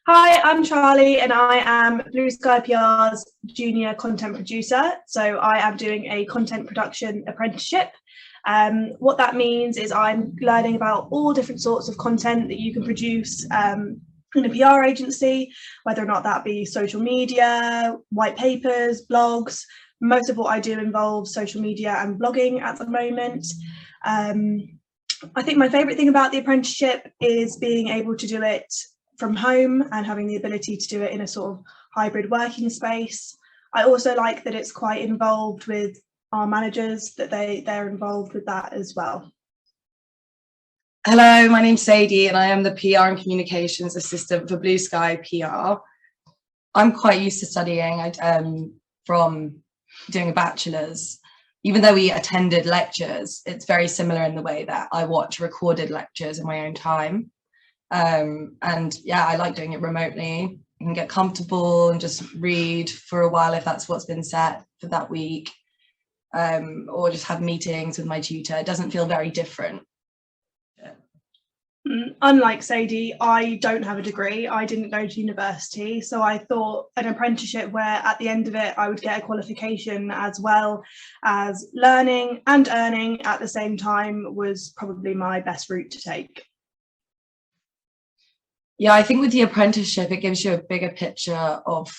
Hi, I'm Charlie and I am BlueSky PR's junior content producer. So I am doing a content production apprenticeship. What that means is I'm learning about all different sorts of content that you can produce in a PR agency, whether or not that be social media, white papers, blogs. Most of what I do involves social media and blogging at the moment. I think my favourite thing about the apprenticeship is being able to do it from home and having the ability to do it in a sort of hybrid working space. I also like that it's quite involved with our managers, that they're involved with that as well. Hello, my name's Sadie and I am the PR and Communications Assistant for BlueSky PR. I'm quite used to studying from doing a bachelor's. Even though we attended lectures, it's very similar in the way that I watch recorded lectures in my own time. And yeah, I like doing it remotely. You can get comfortable and just read for a while if that's what's been set for that week, or just have meetings with my tutor. It doesn't feel very different. Unlike Sadie, I don't have a degree. I didn't go to university, so I thought an apprenticeship where at the end of it I would get a qualification as well as learning and earning at the same time was probably my best route to take. Yeah, I think with the apprenticeship, it gives you a bigger picture of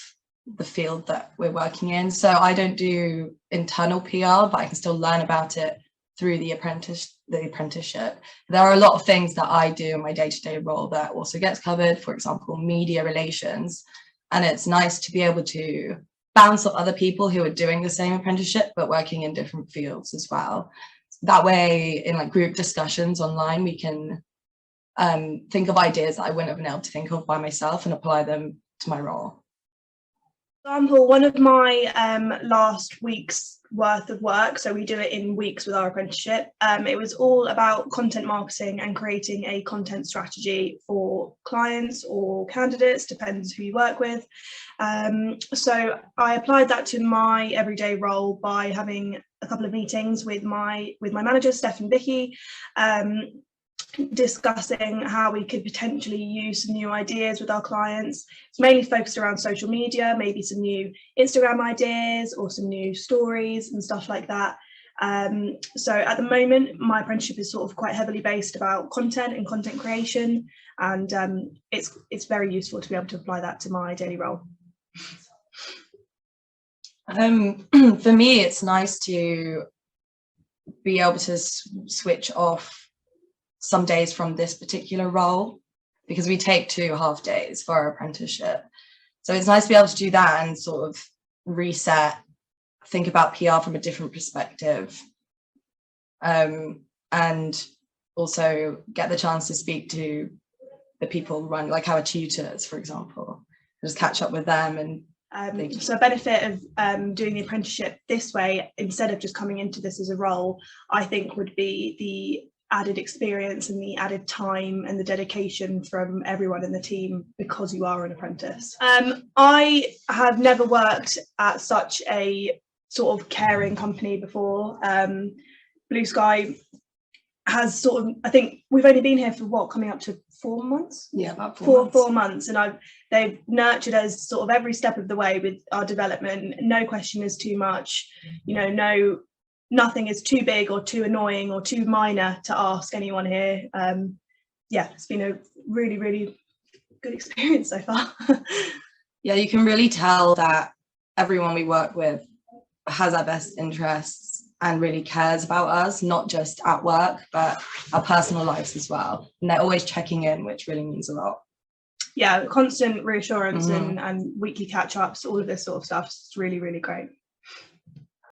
the field that we're working in. So I don't do internal PR, but I can still learn about it through the apprenticeship. There are a lot of things that I do in my day-to-day role that also gets covered, for example, media relations. And it's nice to be able to bounce off other people who are doing the same apprenticeship, but working in different fields as well. That way, in like group discussions online, we can think of ideas that I wouldn't have been able to think of by myself and apply them to my role. For example, one of my last week's worth of work, so we do it in weeks with our apprenticeship, it was all about content marketing and creating a content strategy for clients or candidates, depends who you work with. So I applied that to my everyday role by having a couple of meetings with my manager, Steph and Vicky, discussing how we could potentially use some new ideas with our clients. It's mainly focused around social media, maybe some new Instagram ideas or some new stories and stuff like that. So at the moment, my apprenticeship is sort of quite heavily based about content and content creation, and it's very useful to be able to apply that to my daily role. For me, it's nice to be able to switch off some days from this particular role, because we take 2 half days for our apprenticeship. So it's nice to be able to do that and sort of reset, think about PR from a different perspective, and also get the chance to speak to the people running, like our tutors, for example, just catch up with them. And so a benefit of doing the apprenticeship this way, instead of just coming into this as a role, I think would be the added experience and the added time and the dedication from everyone in the team, because you are an apprentice. I have never worked at such a sort of caring company before. BlueSky has sort of, I think we've only been here for what, coming up to 4 months? Yeah, about 4 months. 4 months, and they've nurtured us sort of every step of the way with our development. No question is too much, you know, nothing is too big or too annoying or too minor to ask anyone here. Yeah, it's been a really, really good experience so far. Yeah, you can really tell that everyone we work with has our best interests and really cares about us, not just at work, but our personal lives as well. And they're always checking in, which really means a lot. Yeah, constant reassurance and weekly catch-ups, all of this sort of stuff is really, really great.